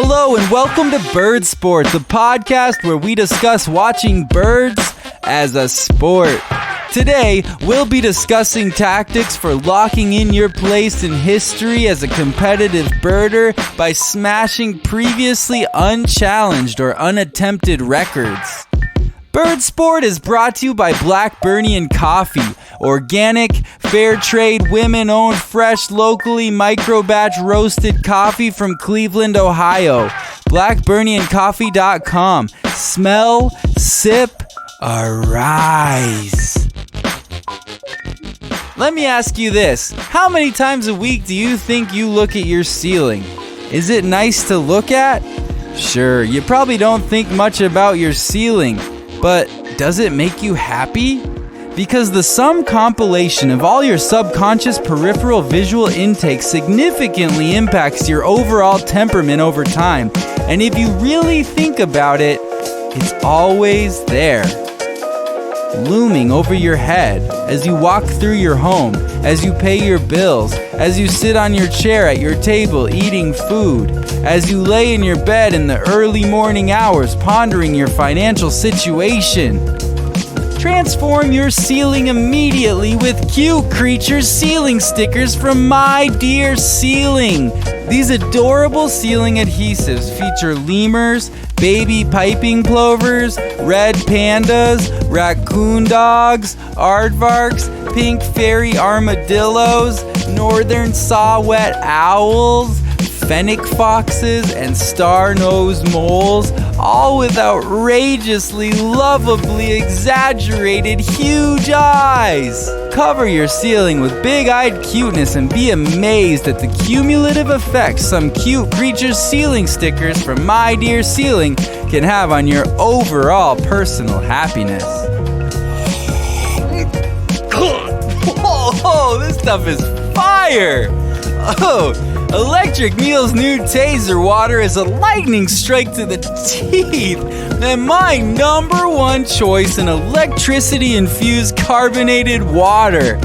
Hello and welcome to Bird Sport, the podcast where we discuss watching birds as a sport. Today, we'll be discussing tactics for locking in your place in history as a competitive birder by smashing previously unchallenged or unattempted records. Bird Sport is brought to you by Blackburnian Coffee, organic, fair trade, women-owned, fresh, locally micro-batch roasted coffee from Cleveland, Ohio. Blackburniancoffee.com. Smell, sip, arise. Let me ask you this. How many times a week do you think you look at your ceiling? Is it nice to look at? Sure, you probably don't think much about your ceiling. But does it make you happy? Because the sum compilation of all your subconscious peripheral visual intake significantly impacts your overall temperament over time. And if you really think about it, it's always there. Looming over your head as you walk through your home, as you pay your bills, as you sit on your chair at your table eating food, as you lay in your bed in the early morning hours pondering your financial situation. Transform your ceiling immediately with Cute Creatures ceiling stickers from My Dear Ceiling. These adorable ceiling adhesives feature lemurs, baby piping plovers, red pandas, raccoon dogs, aardvarks, pink fairy armadillos, northern saw-whet owls, fennec foxes, and star-nosed moles, all with outrageously, lovably exaggerated huge eyes. Cover your ceiling with big-eyed cuteness and be amazed at the cumulative effects some Cute Creatures ceiling stickers from My Dear Ceiling can have on your overall personal happiness. Oh, this stuff is fire! Oh, Electric Meal's new taser water is a lightning strike to the teeth, and my number one choice in electricity-infused carbonated water.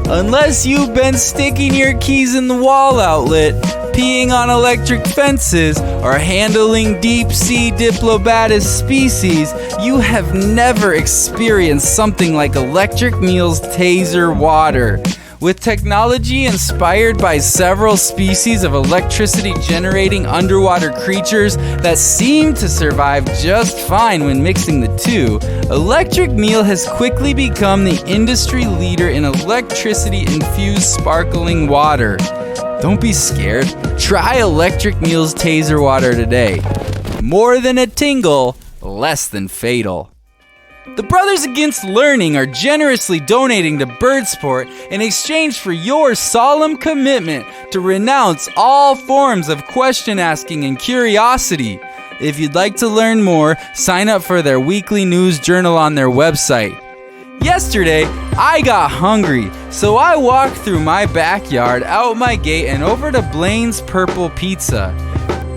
Unless you've been sticking your keys in the wall outlet, peeing on electric fences, or handling deep-sea Diplobatus species, you have never experienced something like Electric Meal's taser water. With technology inspired by several species of electricity-generating underwater creatures that seem to survive just fine when mixing the two, Electric Meal has quickly become the industry leader in electricity-infused sparkling water. Don't be scared. Try Electric Meal's taser water today. More than a tingle, less than fatal. The Brothers Against Learning are generously donating to Bird Sport in exchange for your solemn commitment to renounce all forms of question asking and curiosity. If you'd like to learn more, sign up for their weekly news journal on their website. Yesterday, I got hungry, so I walked through my backyard, out my gate, and over to Blaine's Purple Pizza.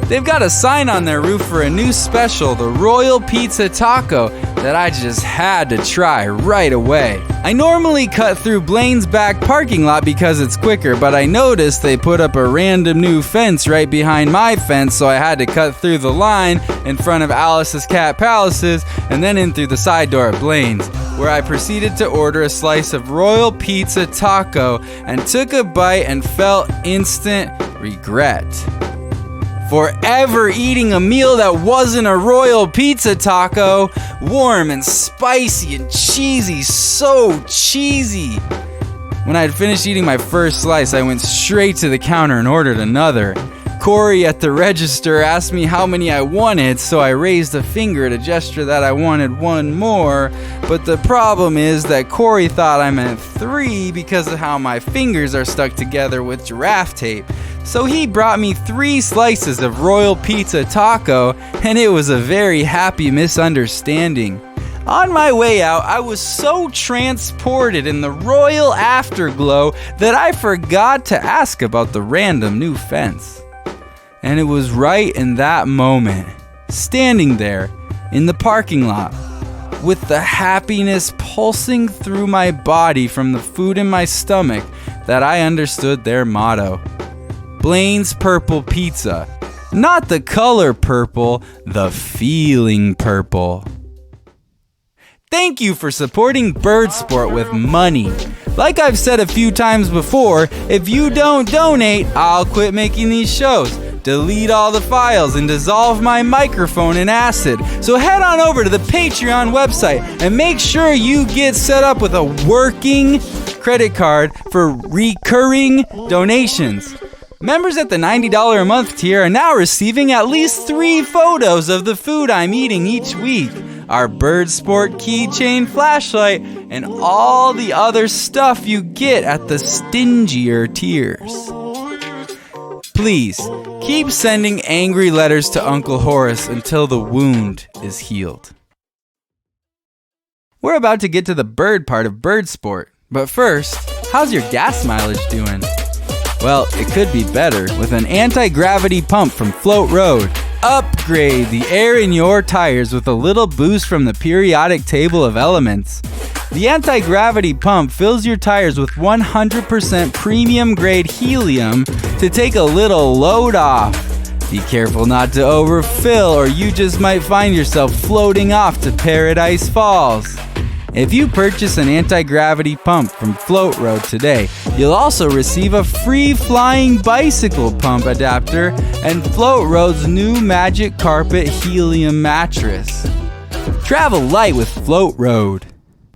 They've got a sign on their roof for a new special, the Royal Pizza Taco, that I just had to try right away. I normally cut through Blaine's back parking lot because it's quicker, but I noticed they put up a random new fence right behind my fence, so I had to cut through the line in front of Alice's Cat Palaces and then in through the side door at Blaine's, where I proceeded to order a slice of Royal Pizza Taco and took a bite and felt instant regret. Forever eating a meal that wasn't a Royal Pizza Taco. Warm and spicy and cheesy, so cheesy. When I had finished eating my first slice, I went straight to the counter and ordered another. Corey at the register asked me how many I wanted, so I raised a finger to gesture that I wanted one more. But the problem is that Corey thought I meant 3 because of how my fingers are stuck together with giraffe tape. So he brought me 3 slices of Royal Pizza Taco, and it was a very happy misunderstanding. On my way out, I was so transported in the royal afterglow that I forgot to ask about the random new fence. And it was right in that moment, standing there in the parking lot, with the happiness pulsing through my body from the food in my stomach, that I understood their motto. Blaine's Purple Pizza. Not the color purple, the feeling purple. Thank you for supporting Bird Sport with money. Like I've said a few times before, if you don't donate, I'll quit making these shows, delete all the files, and dissolve my microphone in acid. So head on over to the Patreon website and make sure you get set up with a working credit card for recurring donations. Members at the $90 a month tier are now receiving at least 3 photos of the food I'm eating each week, our Bird Sport keychain flashlight, and all the other stuff you get at the stingier tiers. Please, keep sending angry letters to Uncle Horace until the wound is healed. We're about to get to the bird part of Bird Sport, but first, how's your gas mileage doing? Well, it could be better with an anti-gravity pump from Float Road. Upgrade the air in your tires with a little boost from the periodic table of elements. The anti-gravity pump fills your tires with 100% premium grade helium to take a little load off. Be careful not to overfill or you just might find yourself floating off to Paradise Falls. If you purchase an anti-gravity pump from Float Road today, you'll also receive a free flying bicycle pump adapter and Float Road's new Magic Carpet Helium mattress. Travel light with Float Road.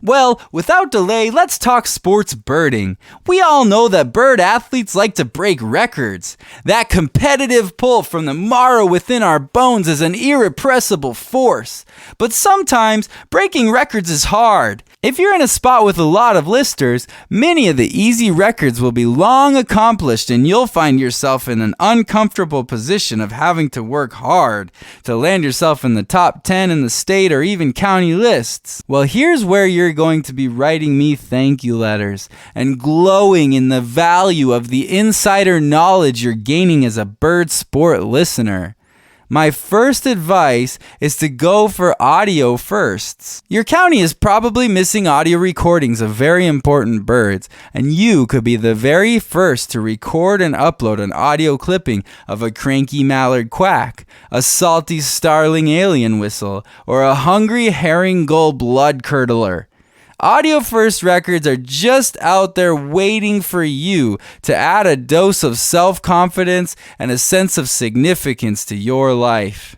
Well, without delay, let's talk sports birding. We all know that bird athletes like to break records. That competitive pull from the marrow within our bones is an irrepressible force. But sometimes, breaking records is hard. If you're in a spot with a lot of listers, many of the easy records will be long accomplished and you'll find yourself in an uncomfortable position of having to work hard to land yourself in the top 10 in the state or even county lists. Well, here's where you're going to be writing me thank you letters and glowing in the value of the insider knowledge you're gaining as a Bird Sport listener. My first advice is to go for audio firsts. Your county is probably missing audio recordings of very important birds, and you could be the very first to record and upload an audio clipping of a cranky mallard quack, a salty starling alien whistle, or a hungry herring gull blood curdler. Audio first records are just out there waiting for you to add a dose of self-confidence and a sense of significance to your life.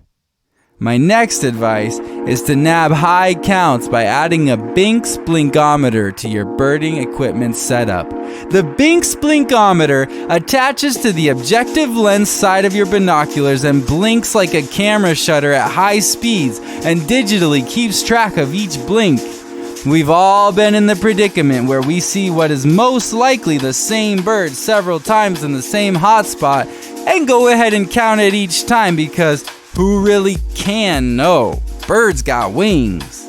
My next advice is to nab high counts by adding a Binks blinkometer to your birding equipment setup. The Binks blinkometer attaches to the objective lens side of your binoculars and blinks like a camera shutter at high speeds and digitally keeps track of each blink. We've all been in the predicament where we see what is most likely the same bird several times in the same hotspot and go ahead and count it each time because who really can know? Birds got wings.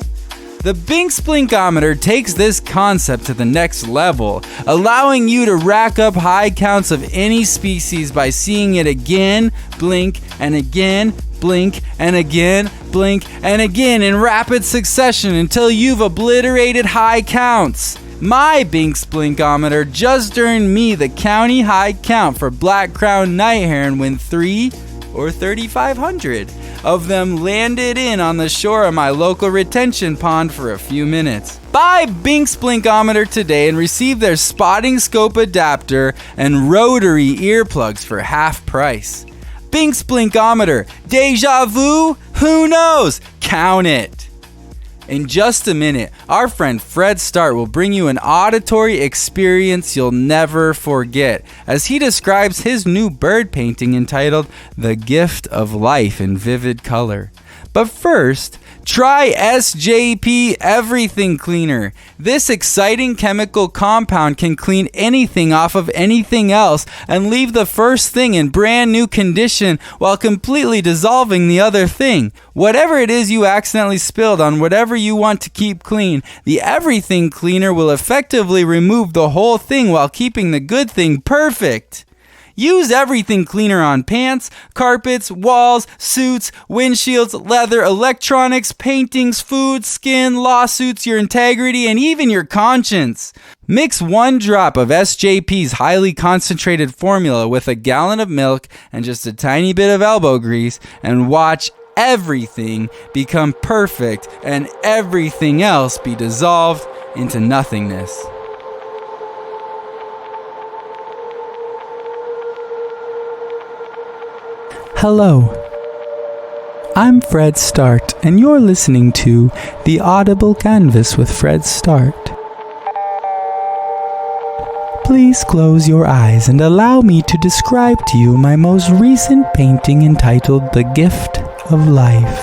The Binks blinkometer takes this concept to the next level, allowing you to rack up high counts of any species by seeing it again, blink, and again, blink, and again, blink, and again in rapid succession until you've obliterated high counts. My Binks blinkometer just earned me the county high count for black-crowned night heron when 3 or 3,500 of them landed in on the shore of my local retention pond for a few minutes. Buy Binks blinkometer today and receive their spotting scope adapter and rotary earplugs for half price. Binks blinkometer, deja vu? Who knows? Count it. In just a minute, our friend Fred Start will bring you an auditory experience you'll never forget as he describes his new bird painting entitled The Gift of Life in Vivid Color. But first, try SJP Everything Cleaner. This exciting chemical compound can clean anything off of anything else and leave the first thing in brand new condition while completely dissolving the other thing. Whatever it is you accidentally spilled on whatever you want to keep clean, the Everything Cleaner will effectively remove the whole thing while keeping the good thing perfect. Use everything cleaner on pants, carpets, walls, suits, windshields, leather, electronics, paintings, food, skin, lawsuits, your integrity, and even your conscience. Mix 1 drop of SJP's highly concentrated formula with a gallon of milk and just a tiny bit of elbow grease and watch everything become perfect and everything else be dissolved into nothingness. Hello, I'm Fred Start, and you're listening to the Audible Canvas with Fred Start. Please close your eyes and allow me to describe to you my most recent painting entitled The Gift of Life.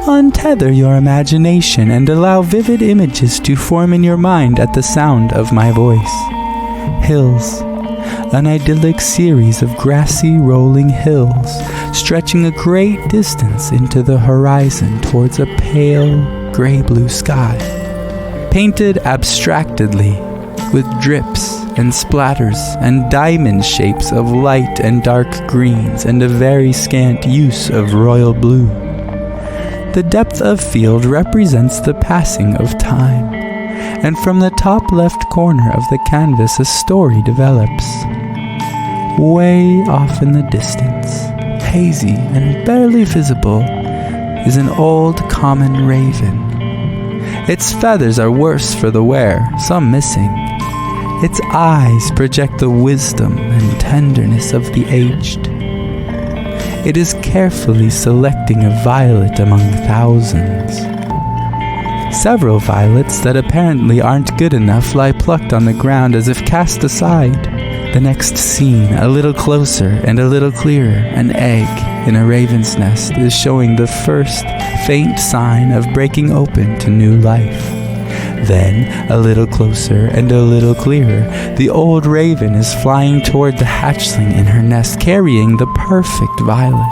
Untether your imagination and allow vivid images to form in your mind at the sound of my voice. Hills. An idyllic series of grassy rolling hills, stretching a great distance into the horizon towards a pale gray-blue sky. Painted abstractedly, with drips and splatters and diamond shapes of light and dark greens and a very scant use of royal blue. The depth of field represents the passing of time, and from the top left corner of the canvas a story develops. Way off in the distance, hazy and barely visible, is an old common raven. Its feathers are worse for the wear, some missing. Its eyes project the wisdom and tenderness of the aged. It is carefully selecting a violet among thousands. Several violets that apparently aren't good enough lie plucked on the ground as if cast aside. The next scene, a little closer and a little clearer, an egg in a raven's nest is showing the first faint sign of breaking open to new life. Then, a little closer and a little clearer, the old raven is flying toward the hatchling in her nest, carrying the perfect violet.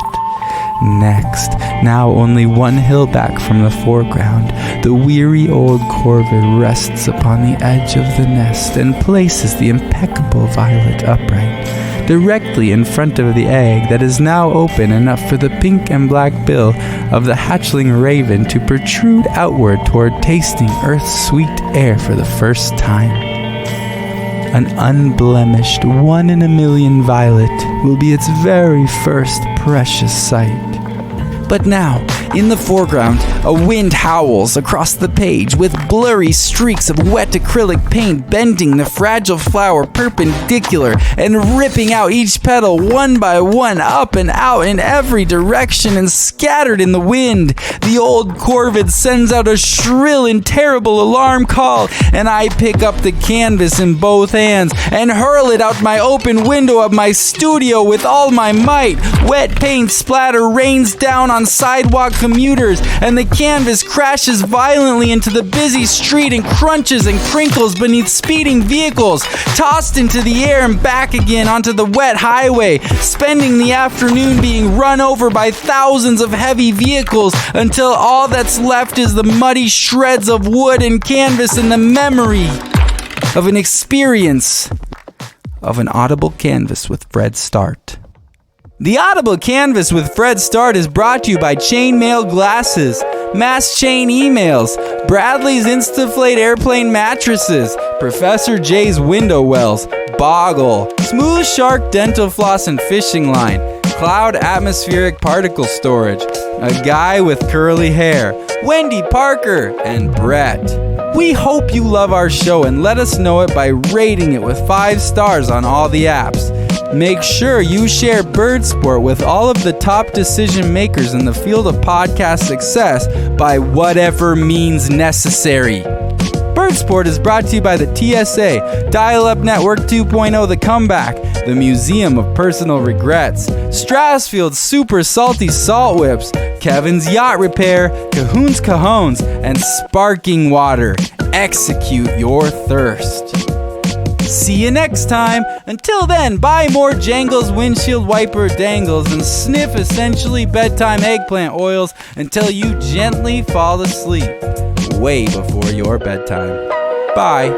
Next, now only 1 hill back from the foreground, the weary old corvid rests upon the edge of the nest and places the impeccable violet upright, directly in front of the egg that is now open enough for the pink and black bill of the hatchling raven to protrude outward toward tasting earth's sweet air for the first time. An unblemished 1 in a million violet will be its very first precious sight. But now, in the foreground, a wind howls across the page with blurry streaks of wet acrylic paint bending the fragile flower perpendicular and ripping out each petal one by one up and out in every direction and scattered in the wind. The old corvid sends out a shrill and terrible alarm call, and I pick up the canvas in both hands and hurl it out my open window of my studio with all my might. Wet paint splatter rains down on sidewalk commuters, and the canvas crashes violently into the busy street and crunches and crinkles beneath speeding vehicles, tossed into the air and back again onto the wet highway, spending the afternoon being run over by thousands of heavy vehicles until all that's left is the muddy shreds of wood and canvas and the memory of an experience of an Audible Canvas with Fred Start. The Audible Canvas with Fred Start is brought to you by Chainmail Glasses, Mass Chain Emails, Bradley's Instaflate Airplane Mattresses, Professor J's Window Wells, Boggle, Smooth Shark Dental Floss and Fishing Line, Cloud Atmospheric Particle Storage, A Guy with Curly Hair, Wendy Parker, and Brett. We hope you love our show and let us know it by rating it with 5 stars on all the apps. Make sure you share Bird Sport with all of the top decision makers in the field of podcast success by whatever means necessary. Bird Sport is brought to you by the TSA, Dial-Up Network 2.0 The Comeback, the Museum of Personal Regrets, Strassfeld Super Salty Salt Whips, Kevin's Yacht Repair, Cahoon's Cajóns, and Sparking Water. Execute your thirst. See you next time. Until then, buy more Jangles windshield wiper dangles and sniff essentially bedtime eggplant oils until you gently fall asleep way before your bedtime. Bye.